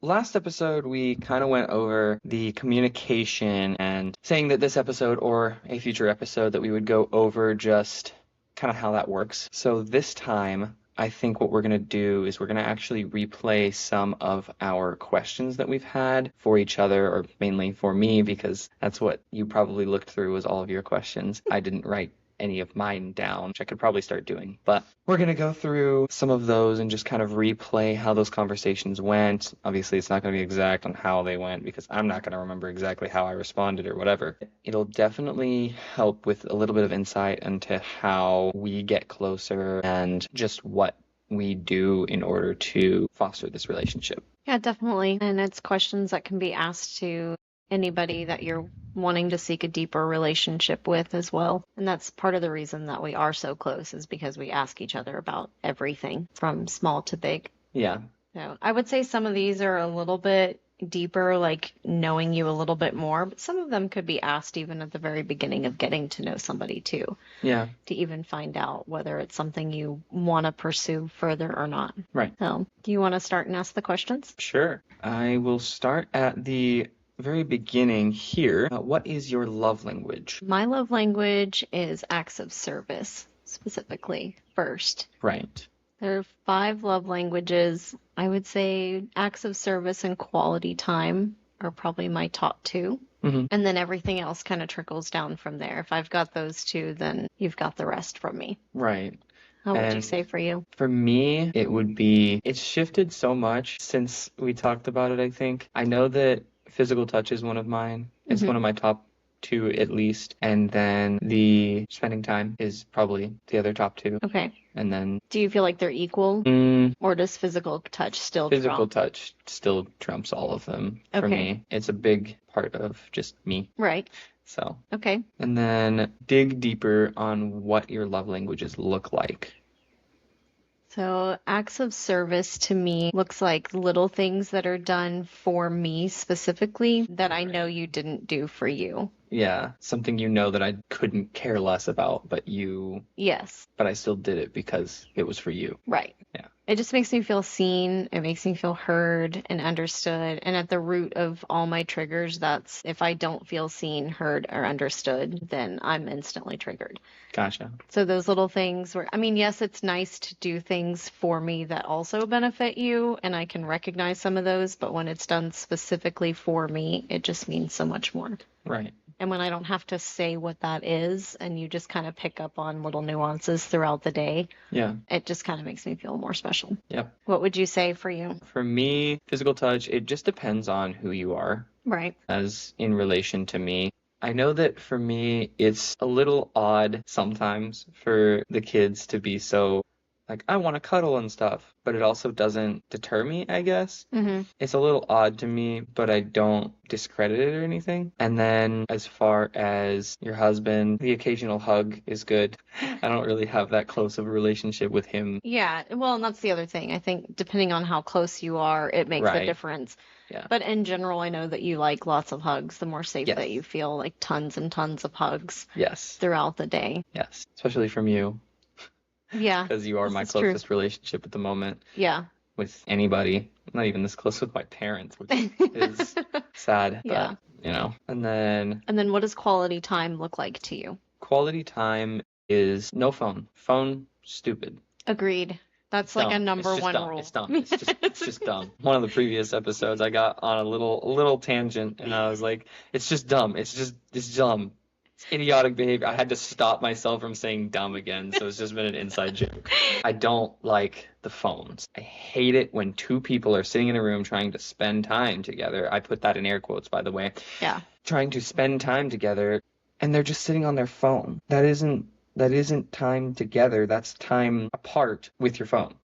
last episode, we kind of went over the communication and saying that this episode or a future episode that we would go over just kind of how that works. So this time, I think what we're going to do is we're going to actually replay some of our questions that we've had for each other, or mainly for me, because that's what you probably looked through was all of your questions. I didn't write any of mine down, which I could probably start doing. But we're going to go through some of those and just kind of replay how those conversations went. Obviously, it's not going to be exact on how they went because I'm not going to remember exactly how I responded or whatever. It'll definitely help with a little bit of insight into how we get closer and just what we do in order to foster this relationship. Yeah, definitely. And it's questions that can be asked to anybody that you're wanting to seek a deeper relationship with as well. And that's part of the reason that we are so close is because we ask each other about everything from small to big. Yeah. So I would say some of these are a little bit deeper, like knowing you a little bit more, but some of them could be asked even at the very beginning of getting to know somebody too. Yeah. To even find out whether it's something you want to pursue further or not. Right. So do you want to start and ask the questions? Sure. I will start at the very beginning here. What is your love language? My love language is acts of service, specifically first. Right. There are 5 love languages. I would say acts of service and quality time are probably my top 2. Mm-hmm. And then everything else kind of trickles down from there. If I've got those 2, then you've got the rest from me. Right. How would you say for you? For me, it would be, it's shifted so much since we talked about it, I think. I know that physical touch is one of mine. It's one of my top 2 at least. And then the spending time is probably the other top 2. Okay. And then... Do you feel like they're equal? Or does physical touch still Physical trump? touch still trumps all of them for me. It's a big part of just me. Right. So. Okay. And then dig deeper on what your love languages look like. So acts of service to me looks like little things that are done for me specifically that I know you didn't do for you. Yeah, something you know that I couldn't care less about, but Yes. But I still did it because it was for you. Right. Yeah. It just makes me feel seen. It makes me feel heard and understood. And at the root of all my triggers, that's if I don't feel seen, heard, or understood, then I'm instantly triggered. Gotcha. So those little things where, I mean, yes, it's nice to do things for me that also benefit you, and I can recognize some of those, but when it's done specifically for me, it just means so much more. Right. And when I don't have to say what that is, and you just kind of pick up on little nuances throughout the day, it just kind of makes me feel more special. Yep. What would you say for you? For me, physical touch, it just depends on who you are. Right. As in relation to me. I know that for me, it's a little odd sometimes for the kids to be so, like, I want to cuddle and stuff, but it also doesn't deter me, I guess. Mm-hmm. It's a little odd to me, but I don't discredit it or anything. And then as far as your husband, the occasional hug is good. I don't really have that close of a relationship with him. Yeah, well, and that's the other thing. I think depending on how close you are, it makes a difference. Yeah. But in general, I know that you like lots of hugs. The more safe that you feel, like tons and tons of hugs. Yes. Throughout the day. Yes, especially from you. Yeah. Because you are my closest relationship at the moment. Yeah. With anybody. I'm not even this close with my parents, which is sad. Yeah. But, you know. And then what does quality time look like to you? Quality time is no phone. Phone, stupid. Agreed. That's like a number one rule. It's dumb. It's just dumb. One of the previous episodes, I got on a little tangent, and I was like, it's just dumb. It's dumb. It's idiotic behavior. I had to stop myself from saying dumb again, so it's just been an inside joke. I don't like the phones. I hate it when 2 people are sitting in a room trying to spend time together. I put that in air quotes, by the way. Yeah. Trying to spend time together, and they're just sitting on their phone. That isn't time together. That's time apart with your phone.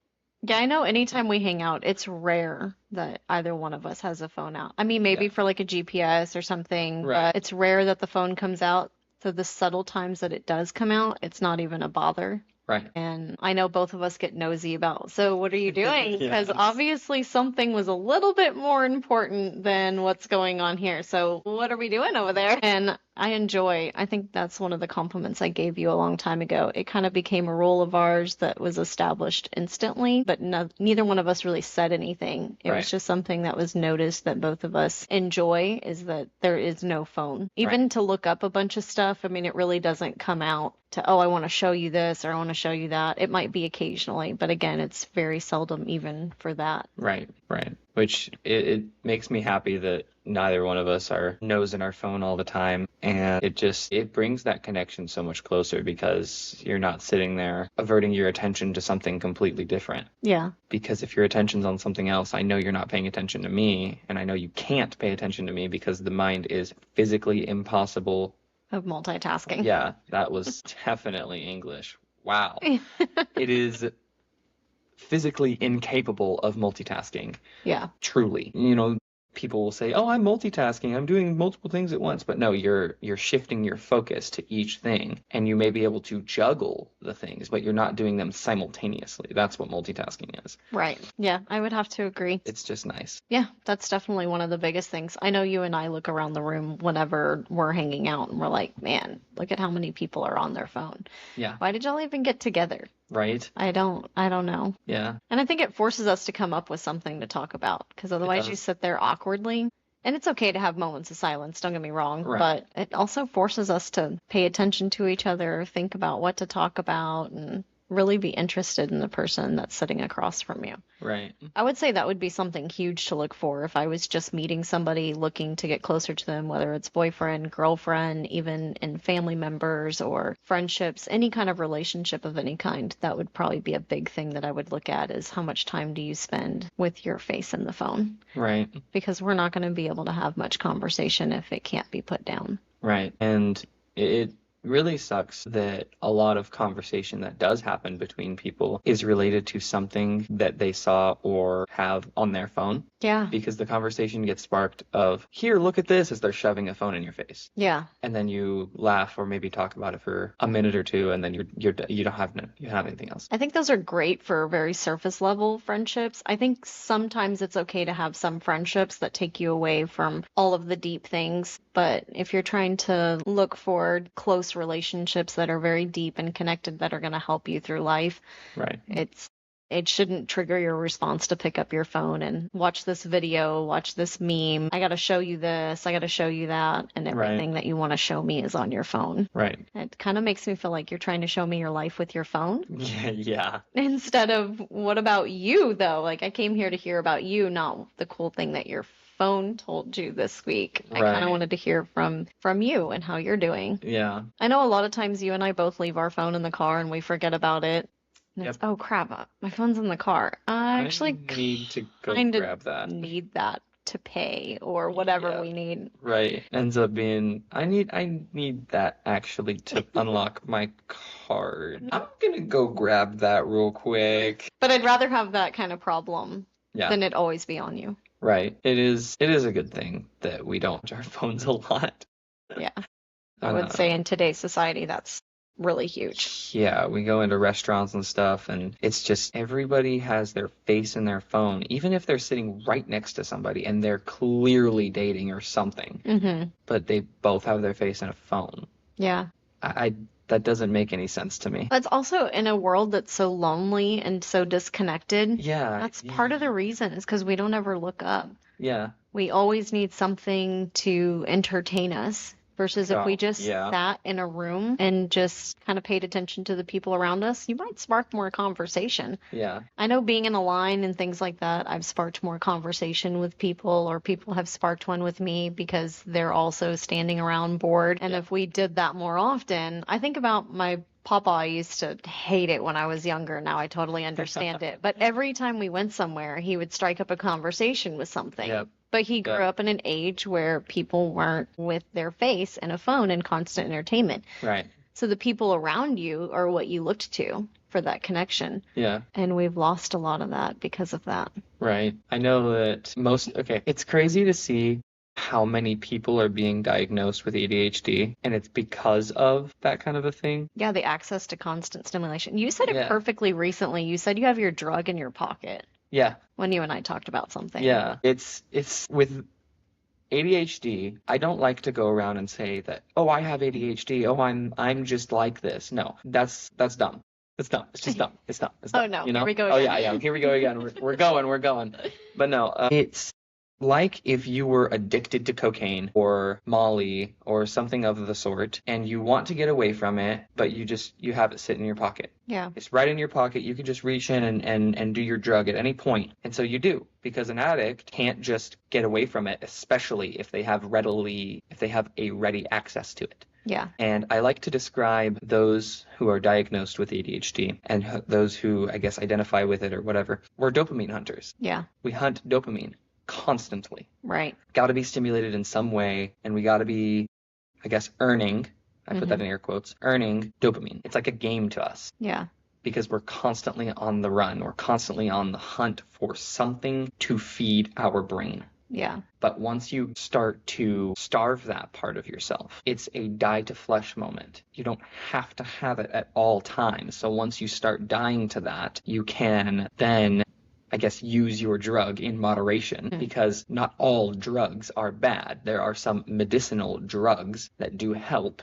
Yeah, I know anytime we hang out, it's rare that either one of us has a phone out. I mean, maybe for like a GPS or something, but it's rare that the phone comes out. So the subtle times that it does come out, it's not even a bother. Right. And I know both of us get nosy about, so what are you doing? Because obviously something was a little bit more important than what's going on here. So what are we doing over there? And I think that's one of the compliments I gave you a long time ago. It kind of became a rule of ours that was established instantly, but neither one of us really said anything. It was Right. just something that was noticed that both of us enjoy, is that there is no phone. Right. Even to look up a bunch of stuff, I mean, it really doesn't come out to, oh, I want to show you this or I want to show you that. It might be occasionally, but again, it's very seldom even for that. Right. Right. Which it makes me happy that neither one of us are nose in our phone all the time. And it brings that connection so much closer because you're not sitting there averting your attention to something completely different. Yeah. Because if your attention's on something else, I know you're not paying attention to me, and I know you can't pay attention to me because the mind is physically impossible. Of multitasking. Yeah, that was definitely English. Wow. It is physically incapable of multitasking. Yeah. Truly. People will say, "Oh, I'm multitasking. I'm doing multiple things at once." But no, you're shifting your focus to each thing, and you may be able to juggle the things, but you're not doing them simultaneously. That's what multitasking is. Right. Yeah, I would have to agree. It's just nice. Yeah, that's definitely one of the biggest things. I know you and I look around the room whenever we're hanging out and we're like, man, look at how many people are on their phone. Yeah. Why did y'all even get together? Right? I don't know. Yeah. And I think it forces us to come up with something to talk about because otherwise you does. sit there awkwardly. And it's okay to have moments of silence, don't get me wrong, Right. but it also forces us to pay attention to each other, think about what to talk about, and really be interested in the person that's sitting across from you. Right. I would say that would be something huge to look for if I was just meeting somebody looking to get closer to them, whether it's boyfriend, girlfriend, even in family members or friendships, any kind of relationship of any kind. That would probably be a big thing that I would look at is how much time do you spend with your face in the phone? Right. Because we're not going to be able to have much conversation if it can't be put down. Right. And it really sucks that a lot of conversation that does happen between people is related to something that they saw or have on their phone. Yeah. Because the conversation gets sparked of, here, look at this, as they're shoving a phone in your face. Yeah. And then you laugh or maybe talk about it for a minute or two, and then you don't have anything else. I think those are great for very surface level friendships. I think sometimes it's okay to have some friendships that take you away from all of the deep things. But if you're trying to look for close relationships that are very deep and connected that are going to help you through life, Right. It shouldn't trigger your response to pick up your phone and watch this video, watch this meme. I got to show you this, I got to show you that, and everything that you want to show me is on your phone. Right. It kind of makes me feel like you're trying to show me your life with your phone. Yeah. Instead of, what about you, though? Like, I came here to hear about you, not the cool thing that your phone told you this week. I kind of wanted to hear from you and how you're doing. Yeah. I know a lot of times you and I both leave our phone in the car and we forget about it. And it's, oh crap, my phone's in the car. I actually need to go kind grab that. of need that to pay or whatever we need. Right. Ends up being, I need that actually to unlock my card. I'm gonna go grab that real quick. But I'd rather have that kind of problem Yeah. than it always be on you. Right. It is a good thing that we don't use our phones a lot. Yeah. I would say in today's society that's really huge. Yeah, we go into restaurants and stuff, and it's just everybody has their face in their phone, even if they're sitting right next to somebody and they're clearly dating or something. Mm-hmm. But they both have their face in a phone. Yeah. That doesn't make any sense to me. It's also in a world that's so lonely and so disconnected. Yeah. That's part of the reason is because we don't ever look up. Yeah. We always need something to entertain us. Versus if we just sat in a room and just kind of paid attention to the people around us, you might spark more conversation. Yeah. I know being in a line and things like that, I've sparked more conversation with people, or people have sparked one with me because they're also standing around bored. And if we did that more often, I think about my Papa. I used to hate it when I was younger. Now I totally understand it. But every time we went somewhere, he would strike up a conversation with something. Yep. But he grew up in an age where people weren't with their face and a phone and constant entertainment. Right. So the people around you are what you looked to for that connection. Yeah. And we've lost a lot of that because of that. Right. I know that it's crazy to see how many people are being diagnosed with ADHD, and it's because of that kind of a thing. Yeah, the access to constant stimulation. You said it perfectly recently. You said you have your drug in your pocket. Yeah. When you and I talked about something. Yeah. It's with ADHD, I don't like to go around and say that, oh, I have ADHD. Oh, I'm just like this. No, that's dumb. It's dumb. It's just dumb. It's dumb. It's Oh dumb. no, You here know? we go Oh again. yeah. Here we go again. We're going. But no, it's like if you were addicted to cocaine or Molly or something of the sort, and you want to get away from it, but you have it sit in your pocket. Yeah. It's right in your pocket. You can just reach in and do your drug at any point. And so you do, because an addict can't just get away from it, especially if they have a ready access to it. Yeah. And I like to describe those who are diagnosed with ADHD and those who, I guess, identify with it or whatever. We're dopamine hunters. Yeah. We hunt dopamine constantly. Right. Got to be stimulated in some way, and we got to be, I guess, earning, I put that in air quotes, earning dopamine. It's like a game to us. Yeah. Because we're constantly on the run. We're constantly on the hunt for something to feed our brain. Yeah. But once you start to starve that part of yourself, it's a die to flesh moment. You don't have to have it at all times. So once you start dying to that, you can then, I guess, use your drug in moderation, because not all drugs are bad. There are some medicinal drugs that do help.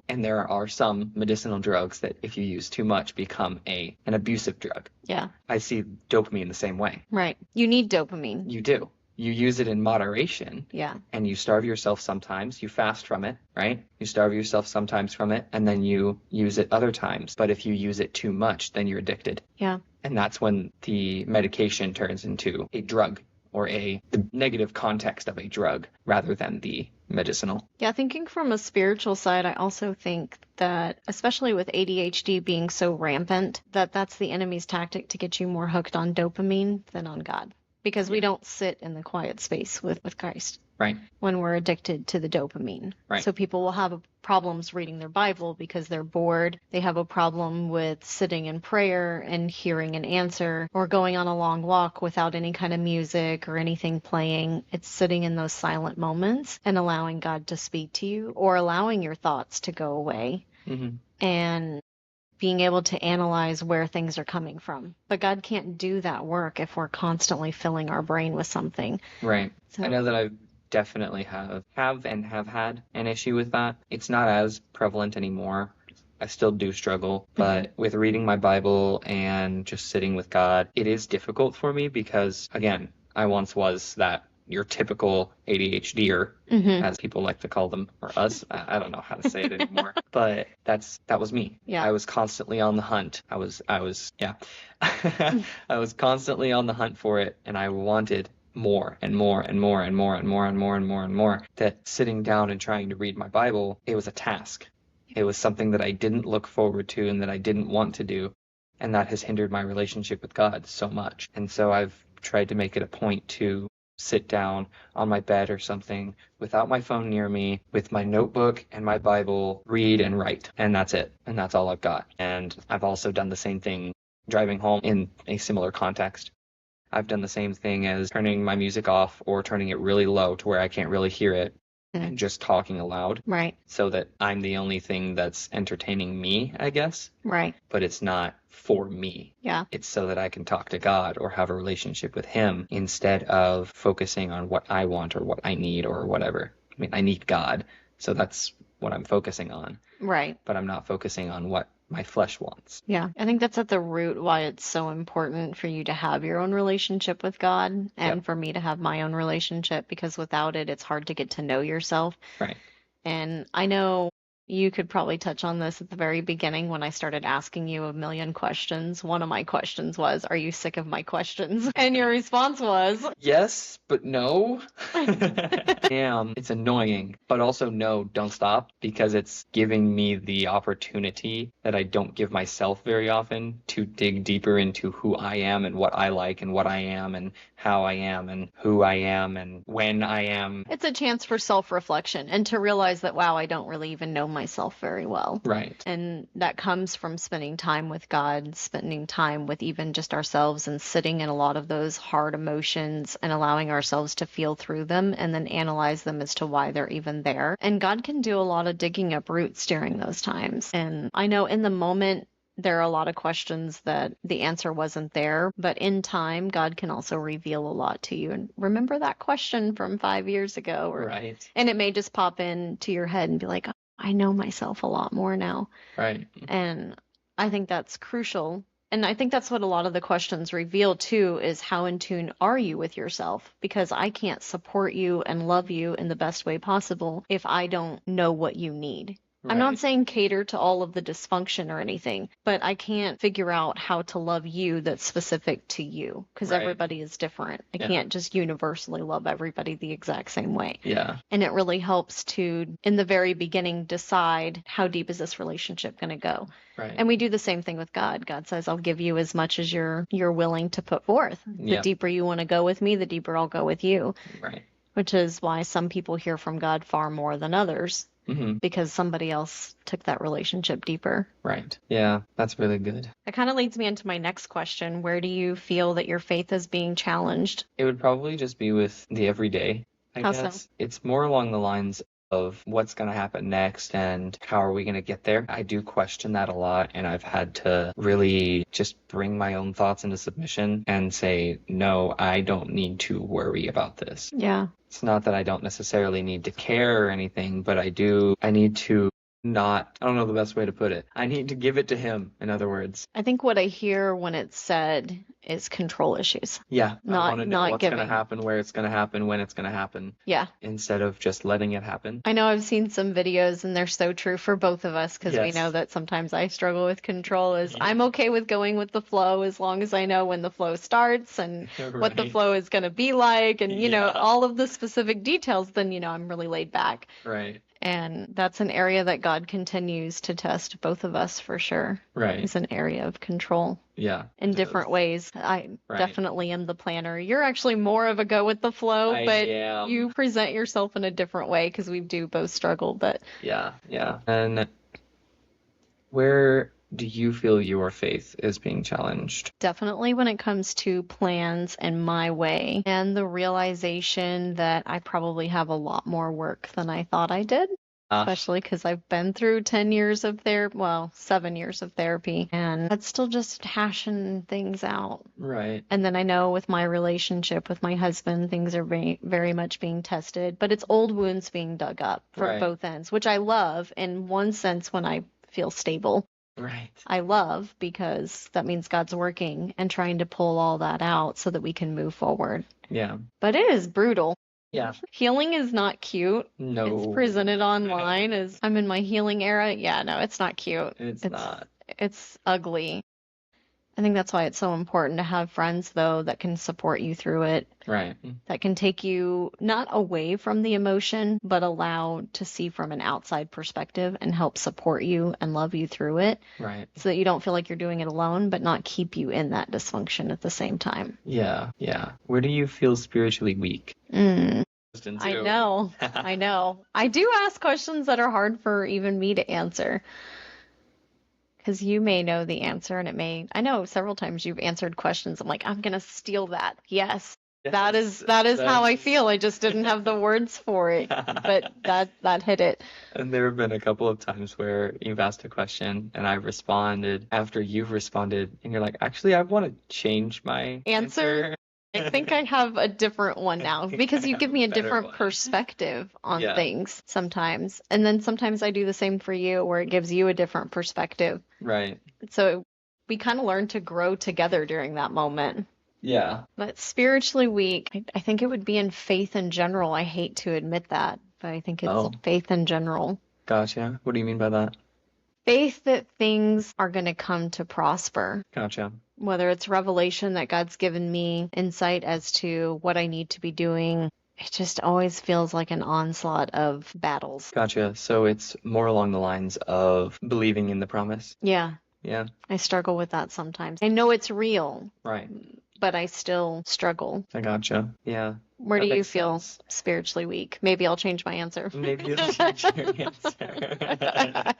And there are some medicinal drugs that if you use too much become an abusive drug. Yeah. I see dopamine the same way. Right. You need dopamine. You do. You use it in moderation. Yeah. And you starve yourself sometimes. You fast from it, right? You starve yourself sometimes from it, and then you use it other times. But if you use it too much, then you're addicted. Yeah. And that's when the medication turns into a drug, or the negative context of a drug rather than the medicinal. Yeah, thinking from a spiritual side, I also think that, especially with ADHD being so rampant, that's the enemy's tactic to get you more hooked on dopamine than on God. Because we don't sit in the quiet space with Christ. Right. When we're addicted to the dopamine. Right. So people will have problems reading their Bible because they're bored. They have a problem with sitting in prayer and hearing an answer, or going on a long walk without any kind of music or anything playing. It's sitting in those silent moments and allowing God to speak to you, or allowing your thoughts to go away. Mm-hmm. And being able to analyze where things are coming from. But God can't do that work if we're constantly filling our brain with something. Right. So, I know that I definitely have had an issue with that. It's not as prevalent anymore. I still do struggle, but with reading my Bible and just sitting with God, it is difficult for me because, again, I once was that your typical ADHDer, as people like to call them, or us. I don't know how to say it anymore, but that was me. Yeah. I was constantly on the hunt. I was constantly on the hunt for it, and I wanted more and more and more and more and more and more and more and more. That sitting down and trying to read my Bible, it was a task. It was something that I didn't look forward to and that I didn't want to do, and that has hindered my relationship with God so much. And so I've tried to make it a point to sit down on my bed or something without my phone near me, with my notebook and my Bible, read and write. And that's it. And that's all I've got. And I've also done the same thing driving home in a similar context. I've done the same thing as turning my music off or turning it really low to where I can't really hear it, and just talking aloud. Right. So that I'm the only thing that's entertaining me, I guess. Right. But it's not for me. Yeah. It's so that I can talk to God or have a relationship with Him instead of focusing on what I want or what I need or whatever. I mean, I need God, so that's what I'm focusing on. Right. But I'm not focusing on what my flesh wants. Yeah. I think that's at the root why it's so important for you to have your own relationship with God, and for me to have my own relationship, because without it, it's hard to get to know yourself. Right. And I know you could probably touch on this at the very beginning when I started asking you a million questions. One of my questions was, are you sick of my questions? And your response was, yes, but no. It's annoying, but also no, don't stop, because it's giving me the opportunity that I don't give myself very often to dig deeper into who I am and what I like and what I am and how I am and who I am and when I am. It's a chance for self-reflection and to realize that, wow, I don't really even know myself very well. Right. And that comes from spending time with God, spending time with even just ourselves, and sitting in a lot of those hard emotions and allowing ourselves to feel through them and then analyze them as to why they're even there. And God can do a lot of digging up roots during those times. And I know in the moment, there are a lot of questions that the answer wasn't there, but in time, God can also reveal a lot to you. And remember that question from 5 years ago, Right. and it may just pop into your head and be like, oh, I know myself a lot more now. Right. And I think that's crucial. And I think that's what a lot of the questions reveal too, is how in tune are you with yourself? Because I can't support you and love you in the best way possible if I don't know what you need. I'm not Right. saying cater to all of the dysfunction or anything, but I can't figure out how to love you that's specific to you because Right. everybody is different. I Yeah. can't just universally love everybody the exact same way. Yeah. And it really helps to, in the very beginning, decide how deep is this relationship going to go. Right. And we do the same thing with God. God says, I'll give you as much as you're willing to put forth. The Yeah. deeper you want to go with me, the deeper I'll go with you. Right. Which is why some people hear from God far more than others, Mm-hmm. because somebody else took that relationship deeper. Right. Yeah, that's really good. That kind of leads me into my next question. Where do you feel that your faith is being challenged? It would probably just be with the everyday, I How so? guess. It's more along the lines of what's going to happen next and how are we going to get there. I do question that a lot, and I've had to really just bring my own thoughts into submission and say, no, I don't need to worry about this. Yeah. It's not that I don't necessarily need to care or anything, but I need to not, I don't know the best way to put it. I need to give it to him, in other words. I think what I hear when it's said is control issues. Yeah, I want to know not what's going to giving. happen, where it's going to happen, when it's going to happen, Yeah. instead of just letting it happen. I know I've seen some videos and they're so true for both of us because we Yes. know that sometimes I struggle with control. Yeah. I'm okay with going with the flow as long as I know when the flow starts and what the Right. flow is going to be like and, Yeah. all of the specific details, then, I'm really laid back. Right. And that's an area that God continues to test both of us for sure. Right. It's an area of control Yeah. in it different is. ways. I Right. definitely am the planner. You're actually more of a go with the flow, I but am. you present yourself in a different way because we do both struggle. But Yeah. Yeah. And where do you feel your faith is being challenged? definitely when it comes to plans and my way and the realization that I probably have a lot more work than I thought I did. Especially because I've been through 10 years of 7 years of therapy, and it's still just hashing things out. Right. And then I know with my relationship with my husband, things are very, very much being tested, but it's old wounds being dug up from Right. both ends, which I love in one sense when I feel stable. Right. I love because that means God's working and trying to pull all that out so that we can move forward. Yeah. But it is brutal. Yeah. Healing is not cute. No. It's presented online as I'm in my healing era. Yeah, no, it's not cute. It's not. It's ugly. I think that's why it's so important to have friends, though, that can support you through it, Right. that can take you not away from the emotion, but allow to see from an outside perspective and help support you and love you through it Right. so that you don't feel like you're doing it alone, but not keep you in that dysfunction at the same time. Yeah. Yeah. Where do you feel spiritually weak? I know. I know. I do ask questions that are hard for even me to answer. Because you may know the answer, and I know several times you've answered questions. I'm like, I'm going to steal that. Yes. That is how I feel. I just didn't have the words for it, but that hit it. And there have been a couple of times where you've asked a question and I've responded after you've responded, and you're like, actually, I want to change my answer. I think I have a different one now because you give me a different perspective on things sometimes. And then sometimes I do the same for you where it gives you a different perspective. Right. So we kind of learn to grow together during that moment. Yeah. But spiritually weak, I think it would be in faith in general. I hate to admit that, but I think it's faith in general. Gotcha. What do you mean by that? Faith that things are going to come to prosper. Gotcha. Whether it's revelation that God's given me, insight as to what I need to be doing, it just always feels like an onslaught of battles. Gotcha. So it's more along the lines of believing in the promise. Yeah. Yeah. I struggle with that sometimes. I know it's real. Right. But I still struggle. I gotcha. Yeah. Where do you feel spiritually weak? Maybe I'll change my answer. Maybe you'll change your answer.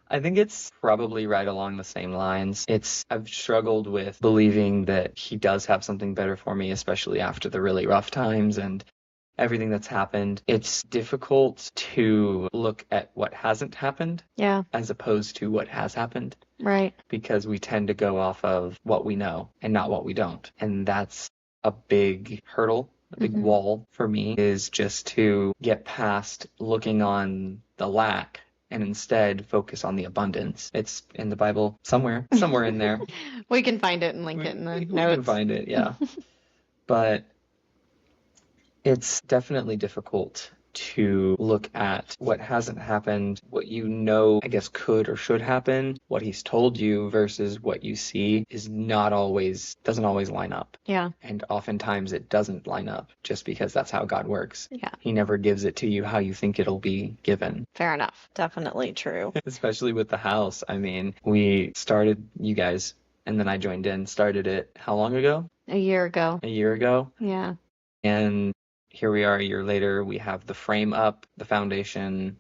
I think it's probably right along the same lines. I've struggled with believing that he does have something better for me, especially after the really rough times. And everything that's happened, it's difficult to look at what hasn't happened Yeah, as opposed to what has happened, right. because we tend to go off of what we know and not what we don't. And that's a big hurdle, a big wall for me, is just to get past looking on the lack and instead focus on the abundance. It's in the Bible somewhere in there. We can find it and link it in the We can notes. find it, yeah. But it's definitely difficult to look at what hasn't happened, what you know, I guess, could or should happen, what he's told you versus what you see is doesn't always line up. Yeah, And oftentimes it doesn't line up just because that's how God works. yeah. He never gives it to you how you think it'll be given. Fair enough. Definitely true. Especially with the house. I mean, we started, you guys, and then I joined in, started it how long ago? A year ago. A year ago. Yeah. And here we are a year later. We have the frame up, the foundation,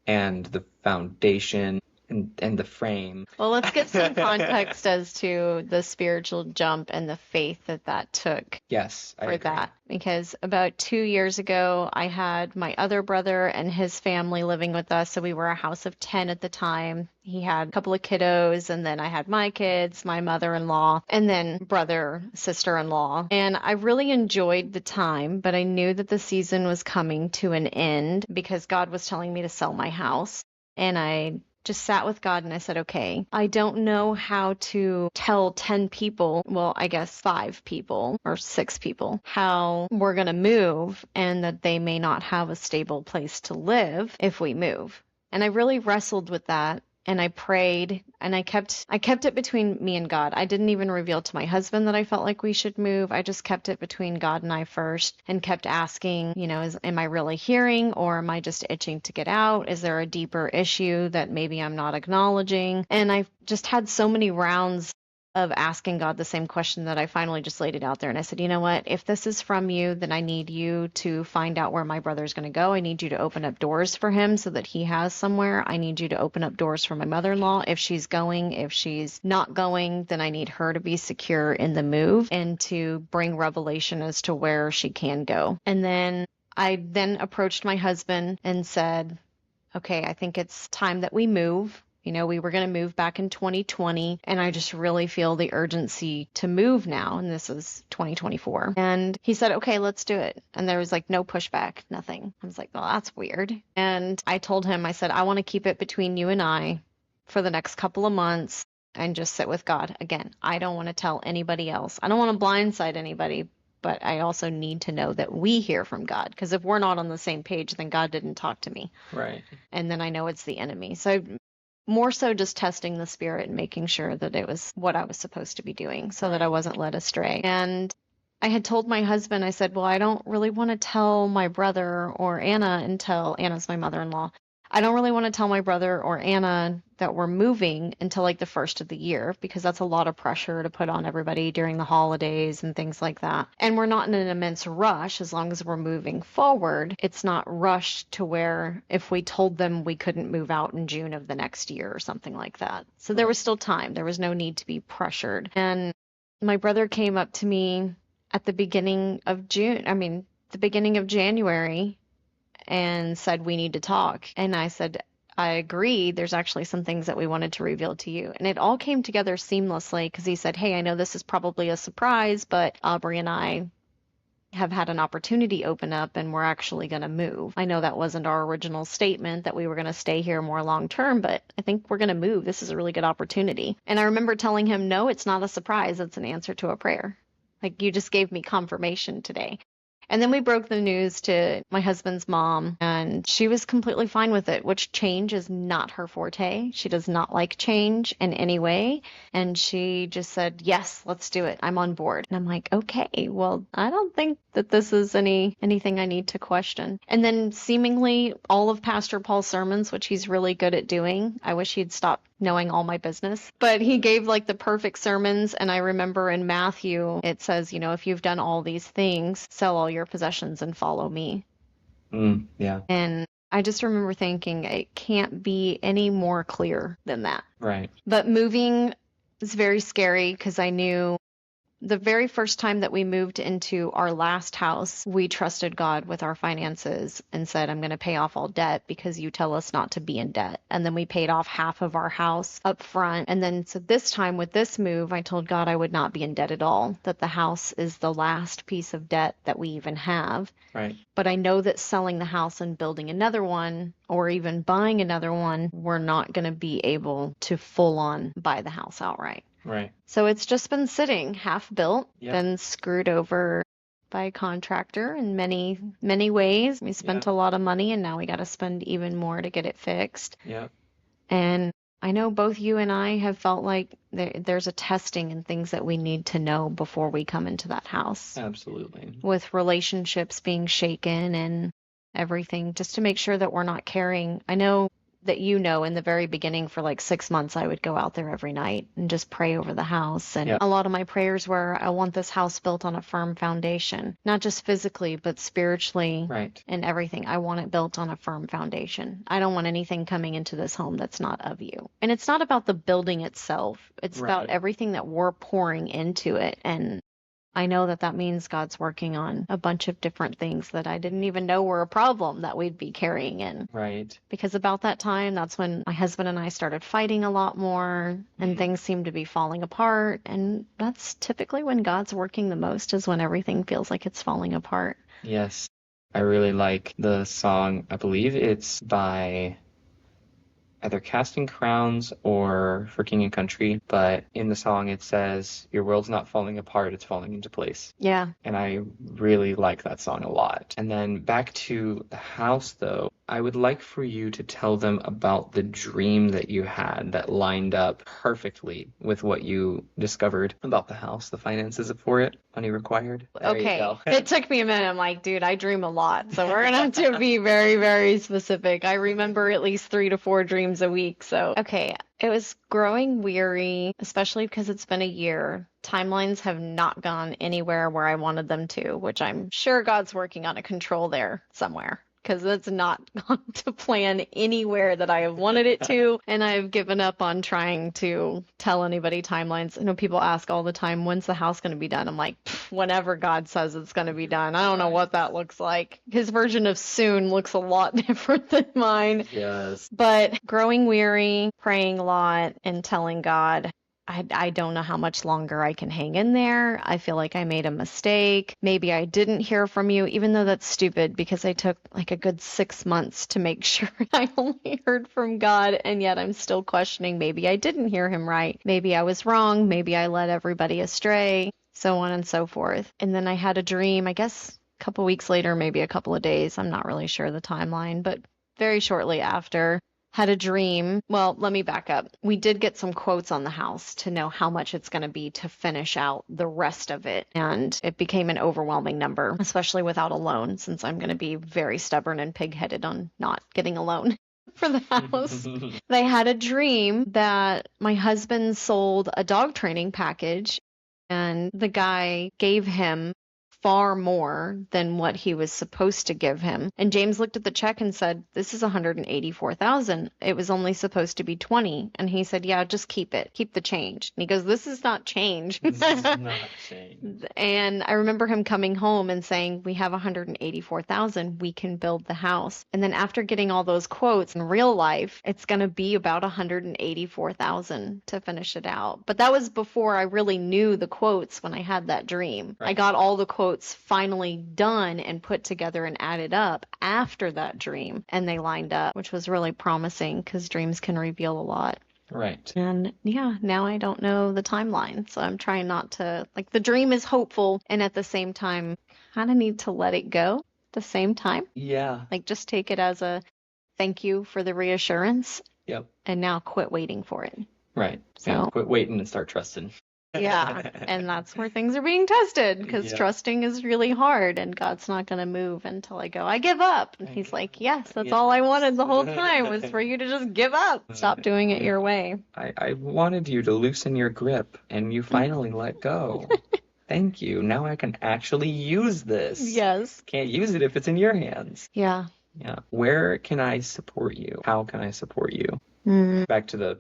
and the foundation and the frame. Well, let's give some context as to the spiritual jump and the faith that took Yes, I for agree. that. Because about 2 years ago, I had my other brother and his family living with us. So we were a house of 10 at the time. He had a couple of kiddos, and then I had my kids, my mother-in-law, and then brother, sister-in-law. And I really enjoyed the time, but I knew that the season was coming to an end because God was telling me to sell my house. And I just sat with God and I said, okay, I don't know how to tell 10 people, well, I guess 5 people or 6 people, how we're going to move and that they may not have a stable place to live if we move. And I really wrestled with that. And I prayed and I kept it between me and God. I didn't even reveal to my husband that I felt like we should move. I just kept it between God and I first and kept asking, am I really hearing, or am I just itching to get out? Is there a deeper issue that maybe I'm not acknowledging? And I just had so many rounds of asking God the same question that I finally just laid it out there. And I said, you know what? If this is from you, then I need you to find out where my brother's going to go. I need you to open up doors for him so that he has somewhere. I need you to open up doors for my mother-in-law. If she's going, if she's not going, then I need her to be secure in the move and to bring revelation as to where she can go. And then I approached my husband and said, okay, I think it's time that we move. We were going to move back in 2020, and I just really feel the urgency to move now. And this is 2024. And he said, okay, let's do it. And there was like no pushback, nothing. I was like, well, that's weird. And I told him, I said, I want to keep it between you and I for the next couple of months and just sit with God. Again, I don't want to tell anybody else. I don't want to blindside anybody, but I also need to know that we hear from God. Because if we're not on the same page, then God didn't talk to me. Right. And then I know it's the enemy. So more so just testing the spirit and making sure that it was what I was supposed to be doing so that I wasn't led astray. And I had told my husband, I said, well, I don't really want to tell my brother or Anna until Anna's my mother-in-law. I don't really want to tell my brother or Anna that we're moving until like the first of the year because that's a lot of pressure to put on everybody during the holidays and things like that. And we're not in an immense rush as long as we're moving forward. It's not rushed to where if we told them we couldn't move out in June of the next year or something like that. So there was still time. There was no need to be pressured. And my brother came up to me at the beginning of the beginning of January and said, we need to talk. And I said, I agree. There's actually some things that we wanted to reveal to you. And it all came together seamlessly because he said, hey, I know this is probably a surprise, but Aubrey and I have had an opportunity open up and we're actually going to move. I know that wasn't our original statement that we were going to stay here more long term, but I think we're going to move. This is a really good opportunity. And I remember telling him, no, it's not a surprise. It's an answer to a prayer. Like you just gave me confirmation today. And then we broke the news to my husband's mom, and she was completely fine with it, which change is not her forte. She does not like change in any way. And she just said, yes, let's do it. I'm on board. And I'm like, okay, well, I don't think that this is anything I need to question. And then seemingly all of Pastor Paul's sermons, which he's really good at doing, I wish he'd stop knowing all my business, but he gave like the perfect sermons. And I remember in Matthew, it says, if you've done all these things, sell all your possessions and follow me. Yeah. And I just remember thinking it can't be any more clear than that. Right. But moving is very scary because I knew The very first time that we moved into our last house, we trusted God with our finances and said, I'm going to pay off all debt because you tell us not to be in debt. And then we paid off half of our house up front. And then so this time with this move, I told God I would not be in debt at all, that the house is the last piece of debt that we even have. Right. But I know that selling the house and building another one or even buying another one, we're not going to be able to full on buy the house outright. Right. So it's just been sitting half built, Yep. been screwed over by a contractor in many, many ways. We spent Yeah. a lot of money and now we got to spend even more to get it fixed. Yep. And I know both you and I have felt like there's a testing and things that we need to know before we come into that house. Absolutely. With relationships being shaken and everything, just to make sure that we're not carrying. I know that in the very beginning for like 6 months, I would go out there every night and just pray over the house. And Yep. a lot of my prayers were, I want this house built on a firm foundation, not just physically, but spiritually Right. and everything. I want it built on a firm foundation. I don't want anything coming into this home that's not of you. And it's not about the building itself. It's about Right. everything that we're pouring into it. And I know that means God's working on a bunch of different things that I didn't even know were a problem that we'd be carrying in. Right. Because about that time, that's when my husband and I started fighting a lot more and things seemed to be falling apart. And that's typically when God's working the most, is when everything feels like it's falling apart. Yes. I really like the song. I believe it's by either Casting Crowns or For King and Country, but in the song it says, your world's not falling apart, it's falling into place. Yeah. And I really like that song a lot. And then back to the house, though, I would like for you to tell them about the dream that you had that lined up perfectly with what you discovered about the house, the finances for it, money required. There you Okay. go. It took me a minute. I'm like, dude, I dream a lot. So we're going to have to be very, very specific. I remember at least 3 to 4 dreams a week. So, okay. It was growing weary, especially because it's been a year. Timelines have not gone anywhere where I wanted them to, which I'm sure God's working on a control there somewhere, because it's not gone to plan anywhere that I have wanted it to. And I've given up on trying to tell anybody timelines. I know people ask all the time, when's the house going to be done? I'm like, whenever God says it's going to be done. I don't know what that looks like. His version of soon looks a lot different than mine. Yes. But growing weary, praying a lot, and telling God, I don't know how much longer I can hang in there. I feel like I made a mistake. Maybe I didn't hear from you, even though that's stupid because I took like a good 6 months to make sure I only heard from God. And yet I'm still questioning, maybe I didn't hear him right. Maybe I was wrong. Maybe I led everybody astray, so on and so forth. And then I had a dream, I guess a couple weeks later, maybe a couple of days. I'm not really sure the timeline, but very shortly after, had a dream. Well, let me back up. We did get some quotes on the house to know how much it's going to be to finish out the rest of it. And it became an overwhelming number, especially without a loan, since I'm going to be very stubborn and pig-headed on not getting a loan for the house. They had a dream that my husband sold a dog training package and the guy gave him far more than what he was supposed to give him. And James looked at the check and said, this is $184,000. It was only supposed to be 20. And he said, yeah, just keep it. Keep the change. And he goes, this is not change. This is not change. And I remember him coming home and saying, we have $184,000. We can build the house. And then after getting all those quotes in real life, it's going to be about $184,000 to finish it out. But that was before I really knew the quotes when I had that dream. Right. I got all the quotes finally done and put together and added up after that dream, and they lined up, which was really promising because dreams can reveal a lot. Right. And yeah, now I don't know the timeline, so I'm trying not to, like, the dream is hopeful and at the same time kind of need to let it go at the same time. Yeah. Like, just take it as a thank you for the reassurance. Yep. And now quit waiting for it. Right. So Yeah, quit waiting and start trusting. yeah, and that's where things are being tested because Yeah. trusting is really hard and God's not going to move until I go, I give up. And he's like, yes, that's Yeah. all I wanted the whole time was for you to just give up. Stop doing it your way. I wanted you to loosen your grip, and you finally let go. Thank you. Now I can actually use this. Yes. Can't use it if it's in your hands. Yeah. Yeah. Where can I support you? How can I support you? Back to the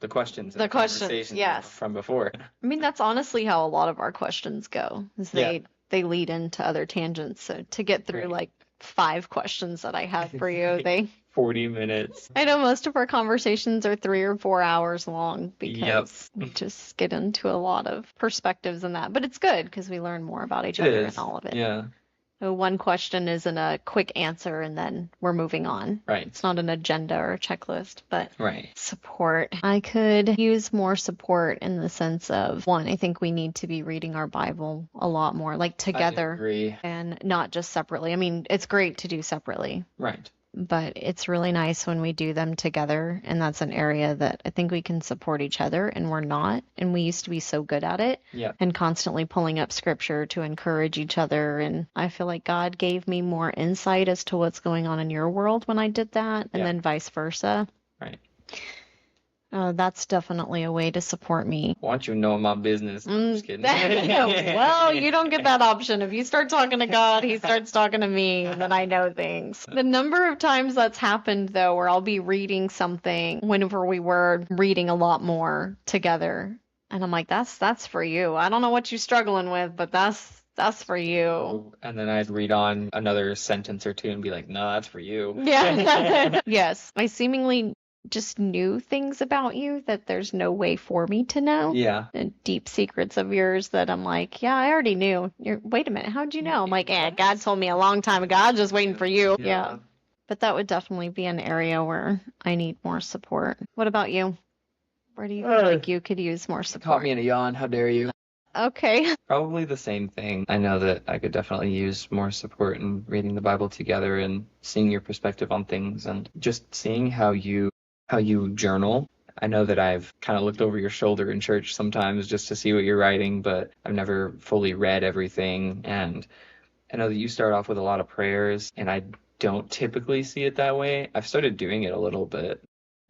questions and The questions, conversations yes. from before. I mean, that's honestly how a lot of our questions go, is they lead into other tangents. So to get through Right. like 5 questions that I have for you, Like 40 minutes. I know most of our conversations are 3 or 4 hours long Yep. because we just get into a lot of perspectives in that. But it's good because we learn more about each It other is. and all of it. Yeah. So one question isn't a quick answer and then we're moving on. Right. It's not an agenda or a checklist, but Right. support. I could use more support in the sense of, one, I think we need to be reading our Bible a lot more, like I together agree. and not just separately. I mean, it's great to do separately, Right. but it's really nice when we do them together. And that's an area that I think we can support each other and we're not. And we used to be so good at it Yep. and constantly pulling up scripture to encourage each other. And I feel like God gave me more insight as to what's going on in your world when I did that, and Yeah. then vice versa. Right. That's definitely a way to support me. I want you to know my business. I'm just kidding. Well, you don't get that option. If you start talking to God, he starts talking to me, and then I know things. The number of times that's happened, though, where I'll be reading something whenever we were reading a lot more together, and I'm like, that's for you. I don't know what you're struggling with, but that's for you. And then I'd read on another sentence or two and be like, no, that's for you. Yeah. Yes. I seemingly just knew things about you that there's no way for me to know. Yeah. And deep secrets of yours that I'm like, yeah, I already knew. Wait a minute, how'd you know? I'm like, God told me a long time ago. I'm just waiting for you. Yeah. But that would definitely be an area where I need more support. What about you? Where do you feel like you could use more Caught support? me in a yawn. How dare you? Okay. Probably the same thing. I know that I could definitely use more support in reading the Bible together and seeing your perspective on things and just seeing how you journal. I know that I've kind of looked over your shoulder in church sometimes just to see what you're writing, but I've never fully read everything. And I know that you start off with a lot of prayers, and I don't typically see it that way. I've started doing it a little bit,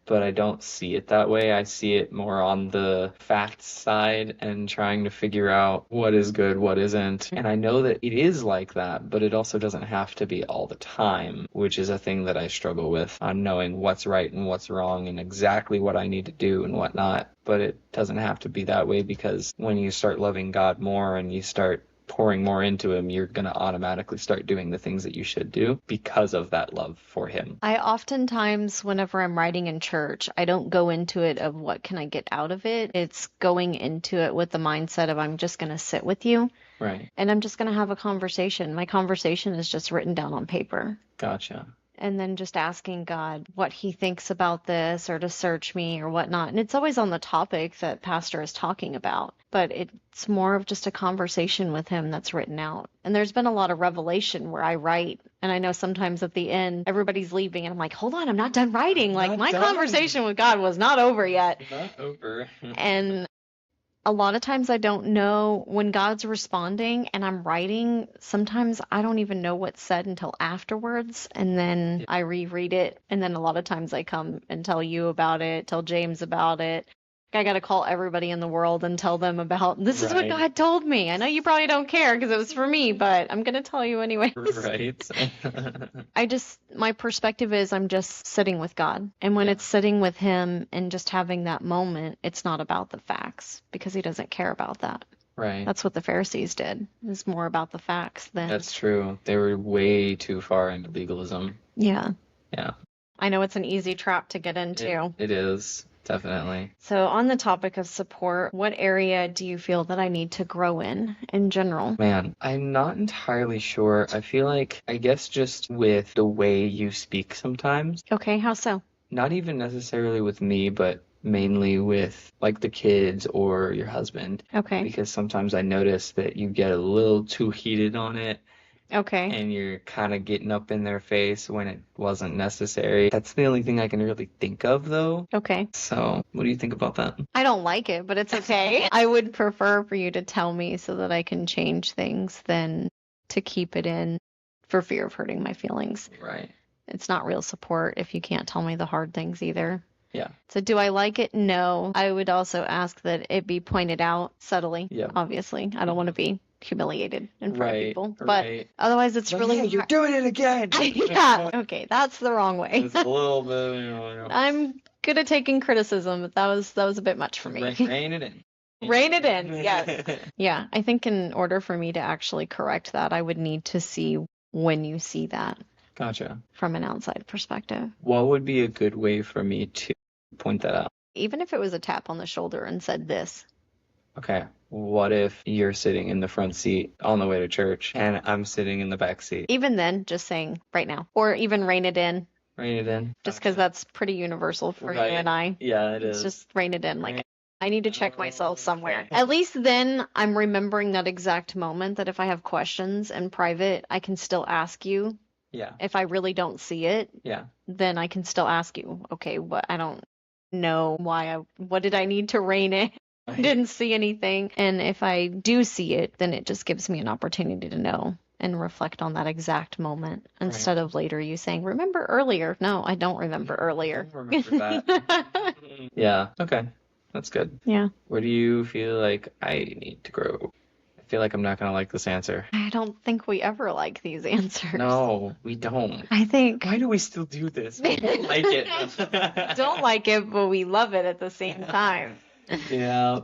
but I don't see it that way. I see it more on the facts side and trying to figure out what is good, what isn't. And I know that it is like that, but it also doesn't have to be all the time, which is a thing that I struggle with, on knowing what's right and what's wrong and exactly what I need to do and whatnot. But it doesn't have to be that way, because when you start loving God more and you start pouring more into him, you're going to automatically start doing the things that you should do because of that love for him. I oftentimes, whenever I'm writing in church, I don't go into it of what can I get out of it. It's going into it with the mindset of I'm just going to sit with you. Right. And I'm just going to have a conversation. My conversation is just written down on paper. Gotcha. And then just asking God what he thinks about this, or to search me or whatnot. And it's always on the topic that Pastor is talking about, but it's more of just a conversation with him that's written out. And there's been a lot of revelation where I write, and I know sometimes at the end, everybody's leaving, and I'm like, hold on, I'm not done writing. Like, my conversation with God was not over yet. Not over. And a lot of times I don't know when God's responding and I'm writing. Sometimes I don't even know what's said until afterwards. And then I reread it. And then a lot of times I come and tell you about it, tell James about it. I got to call everybody in the world and tell them about, this is what Right. God told me. I know you probably don't care because it was for me, but I'm going to tell you anyways. Right. My perspective is I'm just sitting with God. And when it's sitting with him and just having that moment, it's not about the facts, because he doesn't care about that. Right. That's what the Pharisees did. It's more about the facts than. That's true. They were way too far into legalism. Yeah. Yeah. I know it's an easy trap to get into. It is. Definitely. So on the topic of support, what area do you feel that I need to grow in general? Man, I'm not entirely sure. I feel like, I guess just with the way you speak sometimes. Okay, how so? Not even necessarily with me, but mainly with like the kids or your husband. Okay. Because sometimes I notice that you get a little too heated on it. Okay. And you're kind of getting up in their face when it wasn't necessary. That's the only thing I can really think of, though. Okay. So, what do you think about that? I don't like it, but it's okay. I would prefer for you to tell me so that I can change things than to keep it in for fear of hurting my feelings. Right. It's not real support if you can't tell me the hard things either. Yeah. So do I like it? No. I would also ask that it be pointed out subtly. Yeah. Obviously. I don't want to be humiliated in front of people. But Right. otherwise it's Like, really hey, you're doing it again. Yeah. Okay, that's the wrong way. It's a little bit, I'm good at taking criticism, but that was a bit much for me. Rein it in. Rein it in, yes. Yeah, I think in order for me to actually correct that, I would need to see when you see that Gotcha. from an outside perspective. What would be a good way for me to point that out? Even if it was a tap on the shoulder and said this. Okay, what if you're sitting in the front seat on the way to church and I'm sitting in the back seat? Even then, just saying right now. Or even rein it in, Rein it in. just because that's pretty universal for you Right. and I. Yeah, it It's is. just rein it in. Like, Rein- I need to check myself somewhere. Okay. At least then I'm remembering that exact moment that if I have questions in private, I can still ask you. Yeah, If I really don't see it, yeah. then I can still ask you, okay, I don't know what did I need to rein in? Didn't see anything. And if I do see it, then it just gives me an opportunity to know and reflect on that exact moment instead of later you saying, remember earlier? No, I don't remember earlier. I don't remember that. Yeah, okay. That's good. Yeah. Where do you feel like I need to grow? I feel like I'm not going to like this answer. I don't think we ever like these answers. No, we don't. I think Why do we still do this? We don't like it. don't like it, but we love it at the same time. Yeah.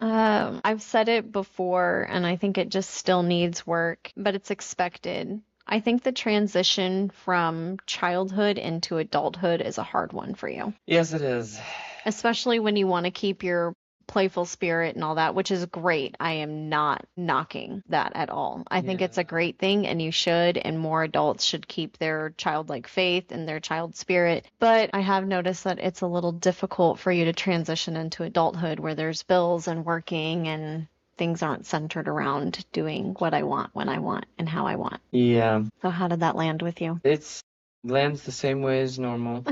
I've said it before, and I think it just still needs work, but it's expected. I think the transition from childhood into adulthood is a hard one for you, Yes, it is. especially when you want to keep your playful spirit and all that, which is great. I am not knocking that at all. I think it's a great thing, and you should, and more adults should keep their childlike faith and their child spirit. But I have noticed that it's a little difficult for you to transition into adulthood where there's bills and working and things aren't centered around doing what I want, when I want, and how I want. Yeah. So how did that land with you? It's lands the same way as normal.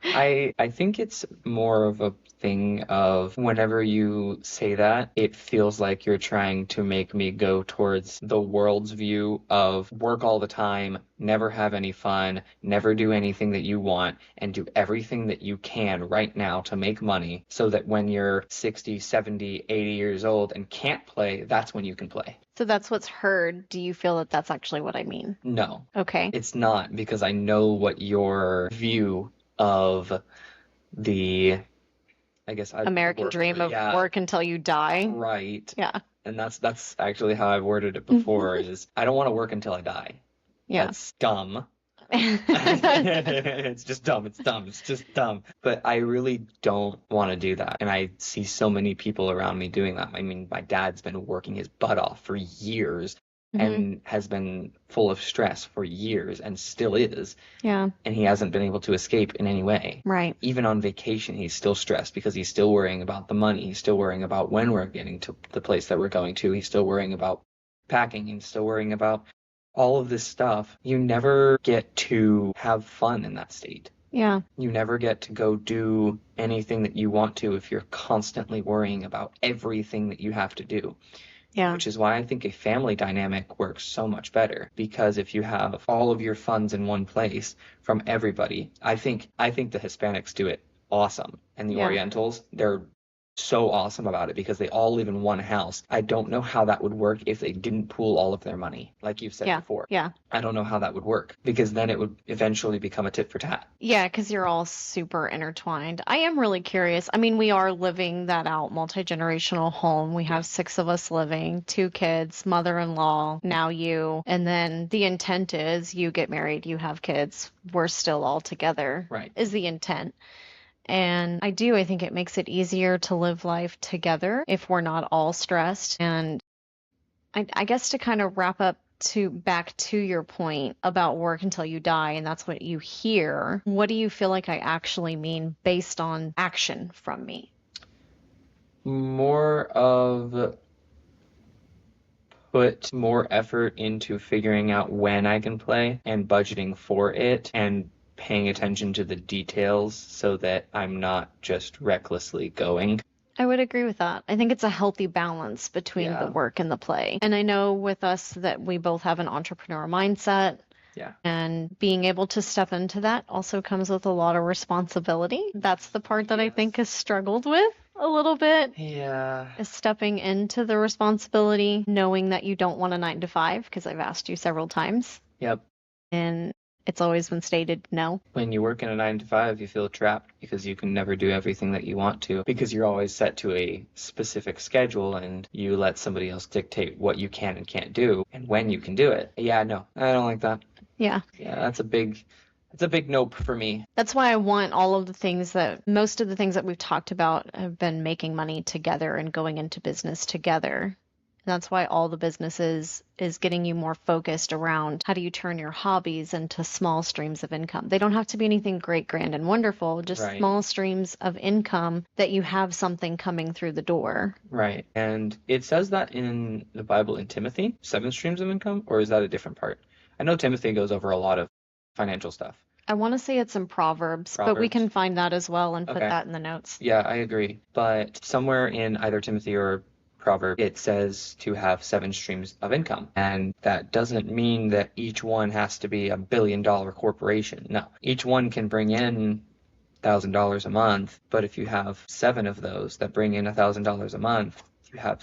I think it's more of a thing of whenever you say that, it feels like you're trying to make me go towards the world's view of work all the time, never have any fun, never do anything that you want, and do everything that you can right now to make money so that when you're 60, 70, 80 years old and can't play, that's when you can play. So that's what's heard. Do you feel that that's actually what I mean? No, Okay. it's not, because I know what your view of the, I guess American dream of work until you die. Right. Yeah. And that's actually how I've worded it before is I don't want to work until I die. Yeah. That's dumb. It's just dumb. It's dumb. It's just dumb. But I really don't want to do that. And I see so many people around me doing that. I mean, my dad's been working his butt off for years and has been full of stress for years and still is. Yeah. And he hasn't been able to escape in any way. Right. Even on vacation, he's still stressed because he's still worrying about the money. He's still worrying about when we're getting to the place that we're going to. He's still worrying about packing. He's still worrying about all of this stuff. You never get to have fun in that state. Yeah. You never get to go do anything that you want to if you're constantly worrying about everything that you have to do. Yeah. Which is why I think a family dynamic works so much better. Because if you have all of your funds in one place from everybody, I think the Hispanics do it awesome. And the Orientals, they're so awesome about it because they all live in one house. I don't know how that would work if they didn't pool all of their money, like you've said before. Yeah. I don't know how that would work because then it would eventually become a tit for tat. Yeah, because you're all super intertwined. I am really curious. I mean, we are living that out, multi-generational home. We have 6 of us living, 2 kids, mother-in-law, now you. And then the intent is you get married, you have kids, we're still all together. Right. Is the intent. And I think it makes it easier to live life together if we're not all stressed. And I guess to kind of wrap up back to your point about work until you die, and that's what you hear, what do you feel like I actually mean based on action from me? More of put more effort into figuring out when I can play and budgeting for it and paying attention to the details so that I'm not just recklessly going. I would agree with that. I think it's a healthy balance between the work and the play. And I know with us that we both have an entrepreneur mindset. Yeah. And being able to step into that also comes with a lot of responsibility. That's the part that I think has struggled with a little bit. Yeah. Is stepping into the responsibility, knowing that you don't want a 9 to 5, because I've asked you several times. Yep. And it's always been stated no. When you work in a 9 to 5, you feel trapped because you can never do everything that you want to because you're always set to a specific schedule and you let somebody else dictate what you can and can't do and when you can do it. Yeah, no, I don't like that. Yeah. Yeah, that's a big nope for me. That's why I want most of the things that we've talked about have been making money together and going into business together. And that's why all the businesses is getting you more focused around how do you turn your hobbies into small streams of income. They don't have to be anything great, grand, and wonderful, just Right. small streams of income that you have something coming through the door. Right. And it says that in the Bible in Timothy, 7 streams of income, or is that a different part? I know Timothy goes over a lot of financial stuff. I want to say it's in Proverbs, but we can find that as well and put Okay. that in the notes. Yeah, I agree. But somewhere in either Timothy or Proverbs, it says to have 7 streams of income. And that doesn't mean that each one has to be $1 billion corporation. No, each one can bring in $1,000 a month. But if you have 7 of those that bring in $1,000 a month, you have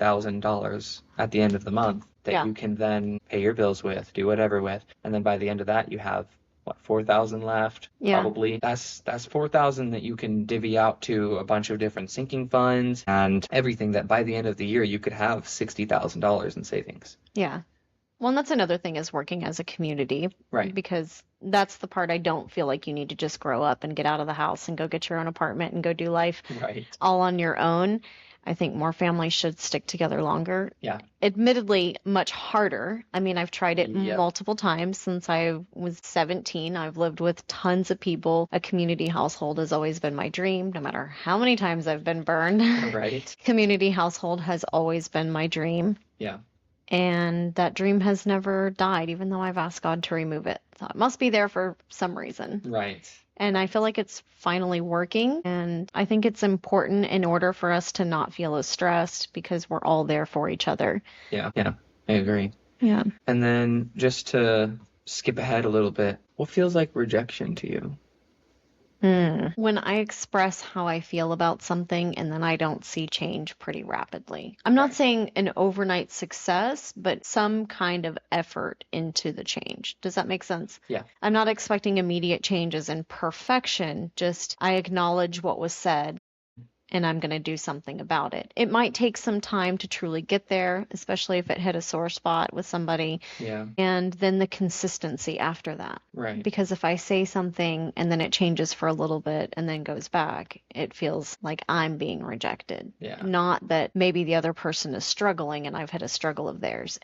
$7,000 at the end of the month that Yeah. you can then pay your bills with, do whatever with. And then by the end of that, you have what, 4,000 left? Yeah. Probably. That's 4,000 that you can divvy out to a bunch of different sinking funds and everything that by the end of the year you could have $60,000 in savings. Yeah. Well, and that's another thing is working as a community. Right. Because that's the part I don't feel like you need to just grow up and get out of the house and go get your own apartment and go do life Right. all on your own. I think more families should stick together longer. Yeah. Admittedly, much harder. I mean, I've tried it Yep. multiple times since I was 17. I've lived with tons of people. A community household has always been my dream, no matter how many times I've been burned. Right. Community household has always been my dream. Yeah. And that dream has never died, even though I've asked God to remove it. So it must be there for some reason. Right. And I feel like it's finally working. And I think it's important in order for us to not feel as stressed because we're all there for each other. Yeah. Yeah. I agree. Yeah. And then just to skip ahead a little bit, what feels like rejection to you? When I express how I feel about something and then I don't see change pretty rapidly. I'm not Right. saying an overnight success, but some kind of effort into the change. Does that make sense? Yeah. I'm not expecting immediate changes in perfection, just I acknowledge what was said and I'm going to do something about it. It might take some time to truly get there, especially if it hit a sore spot with somebody. Yeah. And then the consistency after that. Right. Because if I say something and then it changes for a little bit and then goes back, it feels like I'm being rejected. Yeah. Not that maybe the other person is struggling and I've had a struggle of theirs.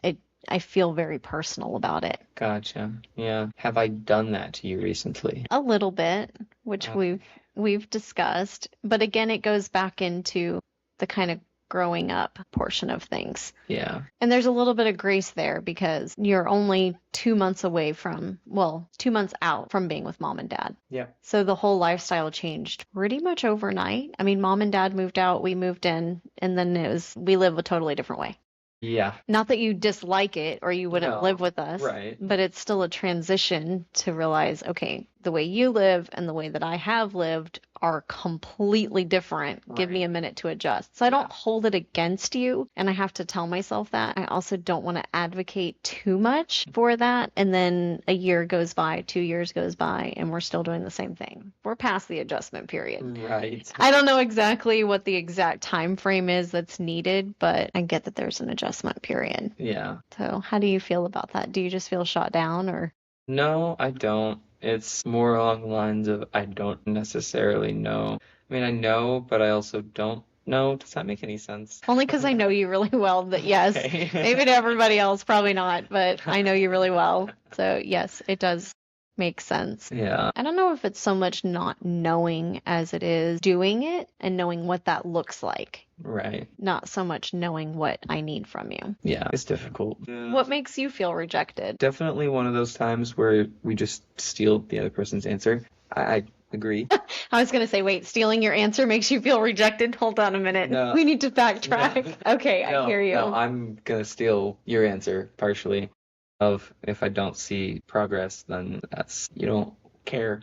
I feel very personal about it. Gotcha. Yeah. Have I done that to you recently? A little bit, which Okay. we've discussed, but again it goes back into the kind of growing up portion of things. Yeah. And there's a little bit of grace there because you're only 2 months out from being with mom and dad. Yeah. So the whole lifestyle changed pretty much overnight. I mean, mom and dad moved out, we moved in, and then we live a totally different way. Yeah. Not that you dislike it or you wouldn't No. live with us, Right. but it's still a transition to realize, okay, the way you live and the way that I have lived are completely different. Give me Right. a minute to adjust. So I Yeah. don't hold it against you, and I have to tell myself that. I also don't want to advocate too much for that, and then a year goes by, 2 years goes by, and we're still doing the same thing. We're past the adjustment period. Right. I don't know exactly what the exact time frame is that's needed, but I get that there's an adjustment period. Yeah. So how do you feel about that? Do you just feel shot down or? No, I don't. It's more along the lines of I don't necessarily know. I mean, I know, but I also don't know. Does that make any sense? Only because I know you really well, that yes. Okay. Maybe to everybody else, probably not, but I know you really well. So yes, it does make sense. Yeah. I don't know if it's so much not knowing as it is doing it and knowing what that looks like. Right. Not so much knowing what I need from you. Yeah. It's difficult. What makes you feel rejected? Definitely one of those times where we just steal the other person's answer. I agree. I was going to say, wait, stealing your answer makes you feel rejected? Hold on a minute. No. We need to backtrack. Okay, I hear you. No, I'm gonna steal your answer partially. Of if I don't see progress, then that's you don't care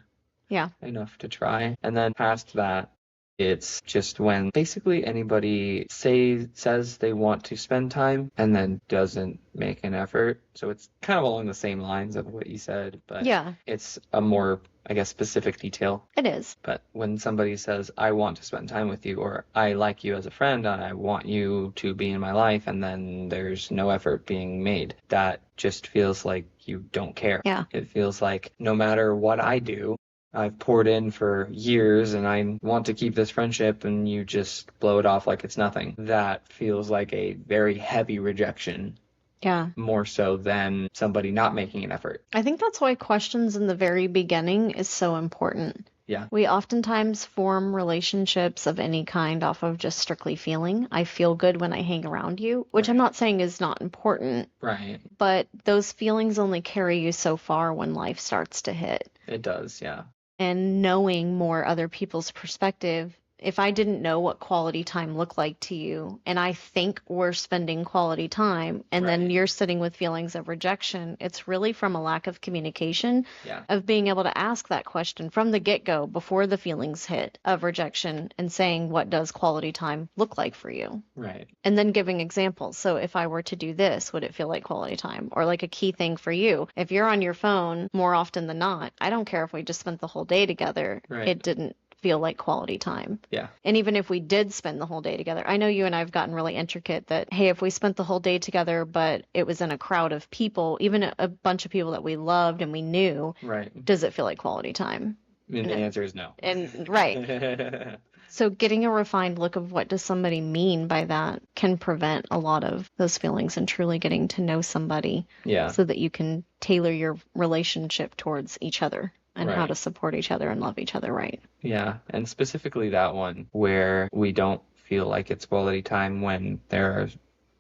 Yeah. enough to try. And then past that, It's just when basically anybody says they want to spend time and then doesn't make an effort. So it's kind of along the same lines of what you said, but Yeah, it's a more, I guess, specific detail. it is. But when somebody says, I want to spend time with you, or I like you as a friend, and I want you to be in my life, and then there's no effort being made, that just feels like you don't care. Yeah. It feels like no matter what I do, I've poured in for years and I want to keep this friendship and you just blow it off like it's nothing. That feels like a very heavy rejection, Yeah. more so than somebody not making an effort. I think that's why questions in the very beginning is so important. Yeah. We oftentimes form relationships of any kind off of just strictly feeling. I feel good when I hang around you, which I'm Right. not saying is not important, Right. but those feelings only carry you so far when life starts to hit. It does, yeah. And knowing more other people's perspective, if I didn't know what quality time looked like to you, and I think we're spending quality time, and then Right. you're sitting with feelings of rejection, it's really from a lack of communication, Yeah. of being able to ask that question from the get-go before the feelings hit of rejection and saying, what does quality time look like for you? Right. And then giving examples. So if I were to do this, would it feel like quality time? Or like a key thing for you, if you're on your phone more often than not, I don't care if we just spent the whole day together, Right. it didn't feel like quality time. Yeah. And even if we did spend the whole day together, I know you and I have gotten really intricate that, hey, if we spent the whole day together, but it was in a crowd of people, even a bunch of people that we loved and we knew, Right. does it feel like quality time? And the answer is no. And right. So getting a refined look of what does somebody mean by that can prevent a lot of those feelings and truly getting to know somebody Yeah. so that you can tailor your relationship towards each other and how Right. to support each other and love each other right. Yeah. And specifically that one where we don't feel like it's quality time when there are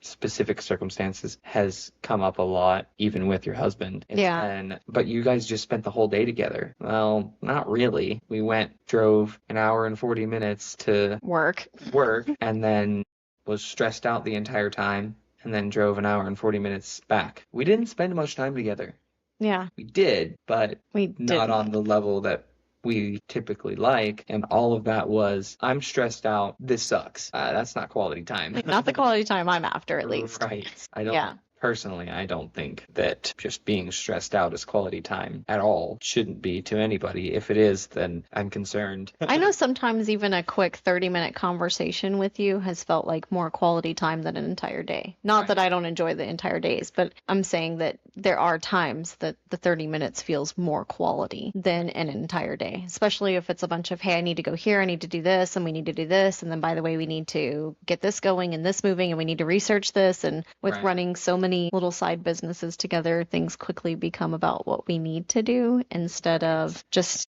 specific circumstances has come up a lot, even with your husband. Yeah. But you guys just spent the whole day together. Well, not really. We drove an hour and 40 minutes to Work. work, and then was stressed out the entire time, and then drove an hour and 40 minutes back. We didn't spend much time together. Yeah. We did, but We not did. on the level that we typically like. And all of that was, I'm stressed out. This sucks. That's not quality time. Not the quality time I'm after, at least. Right. I don't. Yeah. Personally, I don't think that just being stressed out is quality time at all. Shouldn't be to anybody. If it is, then I'm concerned. I know sometimes even a quick 30-minute conversation with you has felt like more quality time than an entire day. Not Right. that I don't enjoy the entire days, but I'm saying that there are times that the 30 minutes feels more quality than an entire day, especially if it's a bunch of, hey, I need to go here, I need to do this, and we need to do this, and then by the way, we need to get this going and this moving, and we need to research this. And with Right. running so many little side businesses together, things quickly become about what we need to do instead of just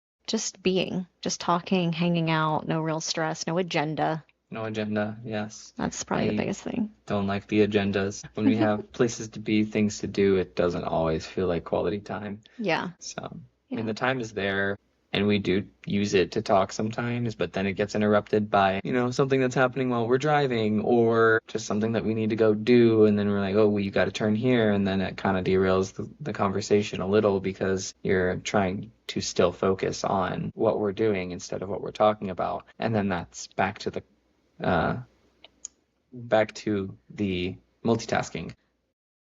being, just talking, hanging out, no real stress, no agenda. No agenda, yes. That's probably the I biggest thing. don't like the agendas. When we have places to be, things to do, it doesn't always feel like quality time. Yeah. So, I Yeah. mean, the time is there, and we do use it to talk sometimes, but then it gets interrupted by, something that's happening while we're driving, or just something that we need to go do, and then we're like, oh, well, you got to turn here, and then it kind of derails the conversation a little because you're trying to still focus on what we're doing instead of what we're talking about, and then that's back to the multitasking.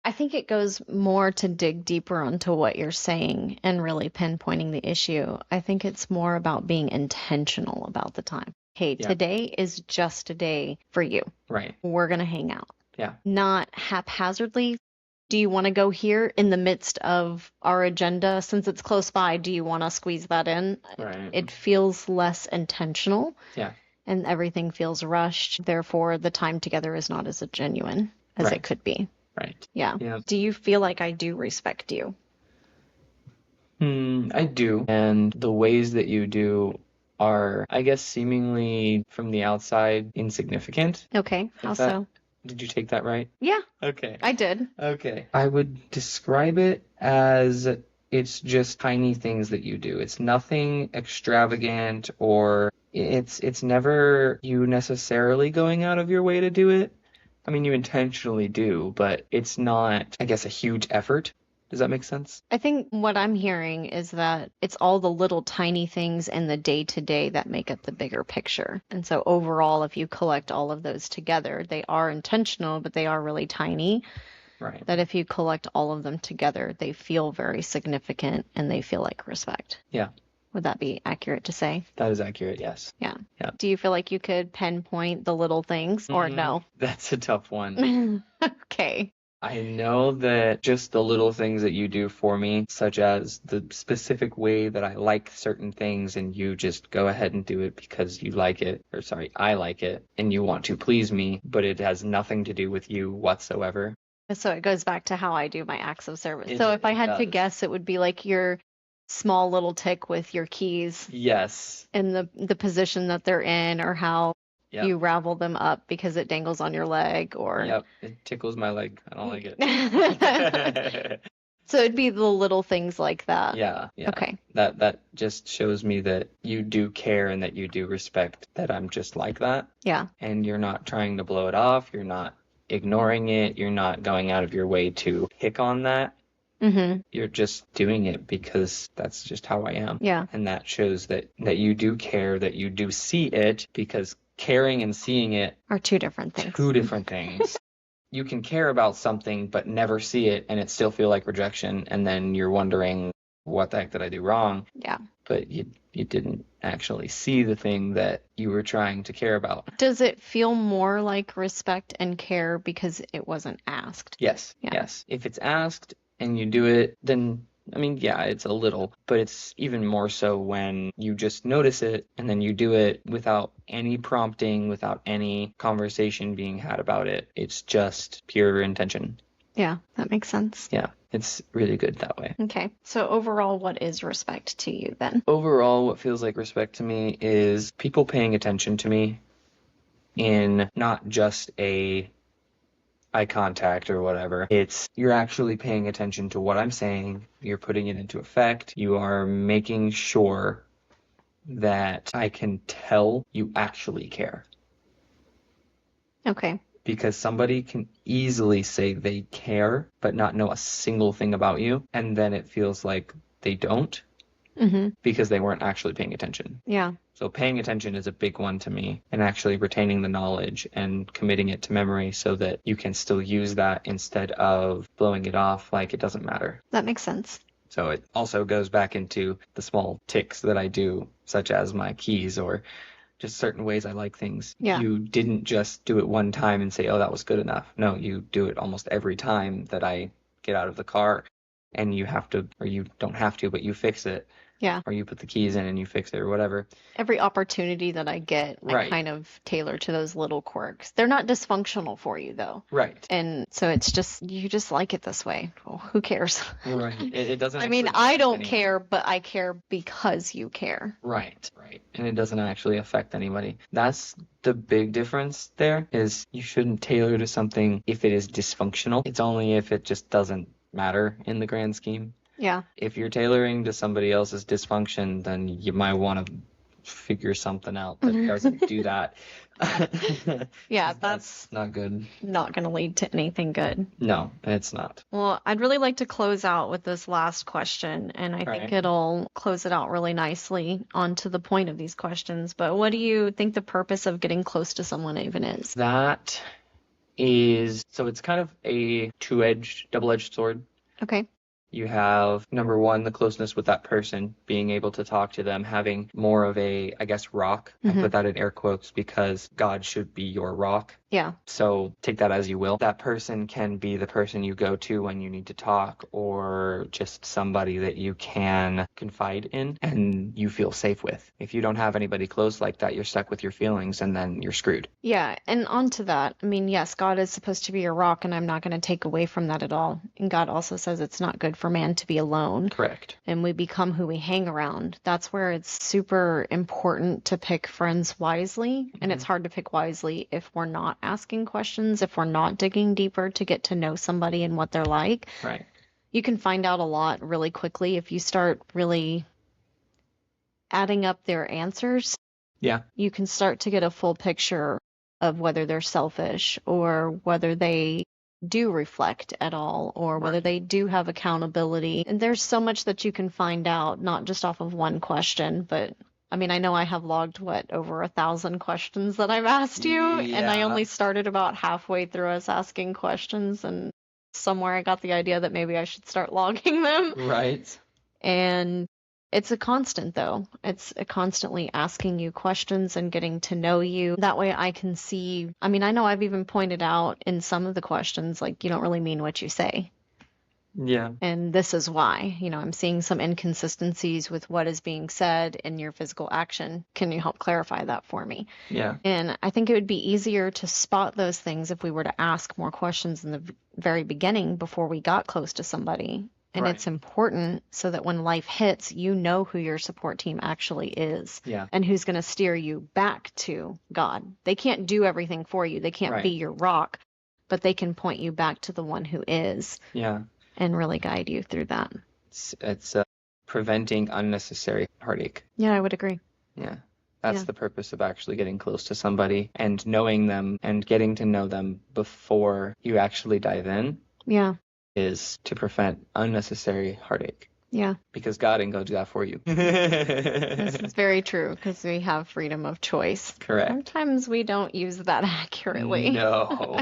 I think it goes more to dig deeper onto what you're saying and really pinpointing the issue. I think it's more about being intentional about the time. Hey, Yeah. today is just a day for you. Right. We're going to hang out. Yeah. Not haphazardly. Do you want to go here in the midst of our agenda? Since it's close by, do you want to squeeze that in? Right. It feels less intentional. Yeah. And everything feels rushed. Therefore, the time together is not as genuine as Right. it could be. Right. Yeah. Yeah. Do you feel like I do respect you? I do. And the ways that you do are, I guess, seemingly from the outside insignificant. Okay. How Is that- so? Did you take that right? Yeah, Okay. I did. Okay. I would describe it as it's just tiny things that you do. It's nothing extravagant, or it's never you necessarily going out of your way to do it. I mean, you intentionally do, but it's not, I guess, a huge effort. Does that make sense? I think what I'm hearing is that it's all the little tiny things in the day to day that make up the bigger picture. And so overall, if you collect all of those together, they are intentional, but they are really tiny. Right. That if you collect all of them together, they feel very significant and they feel like respect. Yeah. Would that be accurate to say? That is accurate, yes. Yeah. Yeah. Do you feel like you could pinpoint the little things or no? That's a tough one. Okay. I know that just the little things that you do for me, such as the specific way that I like certain things and you just go ahead and do it because you like it, or sorry, I like it, and you want to please me, but it has nothing to do with you whatsoever. So it goes back to how I do my acts of service. It So if I had to does. guess, it would be like your small little tick with your keys Yes. and the position that they're in or how Yep. you ravel them up because it dangles on your leg or Yep. It tickles my leg. I don't like it. So it'd be the little things like that. Yeah. Okay. That just shows me that you do care and that you do respect that I'm just like that. Yeah. And you're not trying to blow it off. You're not ignoring it. You're not going out of your way to pick on that. Mm-hmm. You're just doing it because that's just how I am. Yeah. And that shows that you do care, that you do see it, because caring and seeing it Are two different things. two different things. You can care about something but never see it and it still feel like rejection, and then you're wondering, what the heck did I do wrong? Yeah. But you didn't actually see the thing that you were trying to care about. Does it feel more like respect and care because it wasn't asked? Yes. Yeah. Yes. If it's asked and you do it, then I mean, yeah, it's a little, but it's even more so when you just notice it and then you do it without any prompting, without any conversation being had about it. It's just pure intention. Yeah, that makes sense. Yeah, it's really good that way. Okay. So overall, what is respect to you then? Overall, what feels like respect to me is people paying attention to me in not just a eye contact or whatever. It's you're actually paying attention to what I'm saying. You're putting it into effect. You are making sure that I can tell you actually care. Okay. Because somebody can easily say they care, but not know a single thing about you. And then it feels like they don't Mm-hmm. because they weren't actually paying attention. Yeah. So paying attention is a big one to me, and actually retaining the knowledge and committing it to memory so that you can still use that instead of blowing it off like it doesn't matter. That makes sense. So it also goes back into the small ticks that I do, such as my keys or just certain ways I like things. Yeah. You didn't just do it one time and say, oh, that was good enough. No, you do it almost every time that I get out of the car, and you have to, or you don't have to, but you fix it. Yeah. Or you put the keys in and you fix it or whatever. Every opportunity that I get, I Right. kind of tailor to those little quirks. They're not dysfunctional for you though. Right. And so it's just, you just like it this way. Well, who cares? Right. It doesn't I mean, actually I affect don't anyone. care, but I care because you care. Right. Right. And it doesn't actually affect anybody. That's the big difference there, is you shouldn't tailor to something if it is dysfunctional. It's only if it just doesn't matter in the grand scheme. Yeah. If you're tailoring to somebody else's dysfunction, then you might want to figure something out that doesn't do that. Yeah, 'Cause that's not good. not going to lead to anything good. No, it's not. Well, I'd really like to close out with this last question, and I think Right. it'll close it out really nicely onto the point of these questions. But what do you think the purpose of getting close to someone even is? That is, so it's kind of a double-edged sword. Okay. You have, number one, the closeness with that person, being able to talk to them, having more of a, I guess, rock. I Mhm. put that in air quotes because God should be your rock. Yeah. So take that as you will. That person can be the person you go to when you need to talk, or just somebody that you can confide in and you feel safe with. If you don't have anybody close like that, you're stuck with your feelings and then you're screwed. Yeah, and onto that, I mean, yes, God is supposed to be your rock, and I'm not going to take away from that at all. And God also says it's not good for man to be alone, Correct. and we become who we hang around. That's where it's super important to pick friends wisely, and it's hard to pick wisely if we're not asking questions, if we're not digging deeper to get to know somebody and what they're like. Right. You can find out a lot really quickly if you start really adding up their answers. Yeah. You can start to get a full picture of whether they're selfish or whether they do reflect at all, or whether Right. they do have accountability. And there's so much that you can find out, not just off of one question, but I mean, I know I have logged over 1,000 questions that I've asked you, and I Yeah. only started about halfway through us asking questions, and somewhere I got the idea that maybe I should start logging them. Right. And it's a constant, though. It's a constantly asking you questions and getting to know you. That way I can see. I mean, I know I've even pointed out in some of the questions, like, you don't really mean what you say. Yeah. And this is why. I'm seeing some inconsistencies with what is being said in your physical action. Can you help clarify that for me? Yeah. And I think it would be easier to spot those things if we were to ask more questions in the very beginning before we got close to somebody. And Right. it's important so that when life hits, you know who your support team actually is. Yeah. And who's going to steer you back to God. They can't do everything for you. They can't be Right. your rock, but they can point you back to the one who is Yeah. and really guide you through that. It's preventing unnecessary heartache. Yeah, I would agree. Yeah. That's Yeah. the purpose of actually getting close to somebody and knowing them and getting to know them before you actually dive in Yeah. is to prevent unnecessary heartache. Yeah. Because God ain't gonna do that for you. This is very true because we have freedom of choice. Correct. Sometimes we don't use that accurately. No.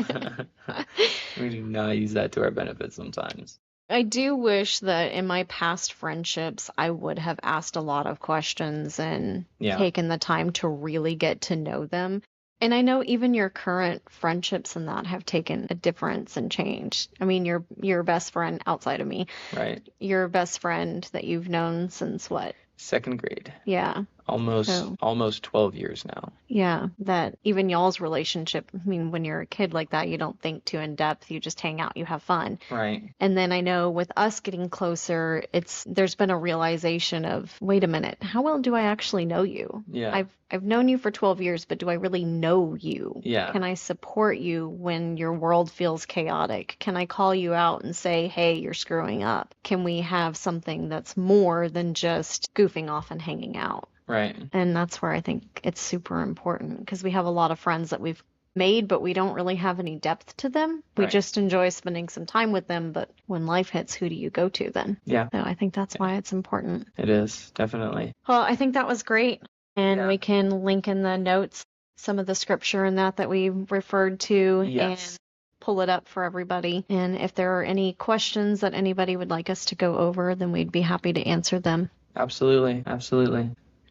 We do not use that to our benefit sometimes. I do wish that in my past friendships, I would have asked a lot of questions and Yeah. taken the time to really get to know them. And I know even your current friendships and that have taken a difference and changed. I mean, your best friend outside of me, Right. your best friend that you've known since what? Second grade. Yeah. Almost 12 years now. Yeah, that even y'all's relationship, I mean, when you're a kid like that, you don't think too in depth, you just hang out, you have fun. Right. And then I know with us getting closer, there's been a realization of, wait a minute, how well do I actually know you? Yeah. I've known you for 12 years, but do I really know you? Yeah. Can I support you when your world feels chaotic? Can I call you out and say, hey, you're screwing up? Can we have something that's more than just goofing off and hanging out? Right. And that's where I think it's super important because we have a lot of friends that we've made, but we don't really have any depth to them. We Right. just enjoy spending some time with them, but when life hits, who do you go to then? Yeah. So I think that's why it's important. It is, definitely. Well, I think that was great. And Yeah. we can link in the notes some of the scripture and that we referred to Yes. and pull it up for everybody. And if there are any questions that anybody would like us to go over, then we'd be happy to answer them. Absolutely. Absolutely.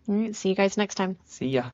All right, see you guys next time. See ya.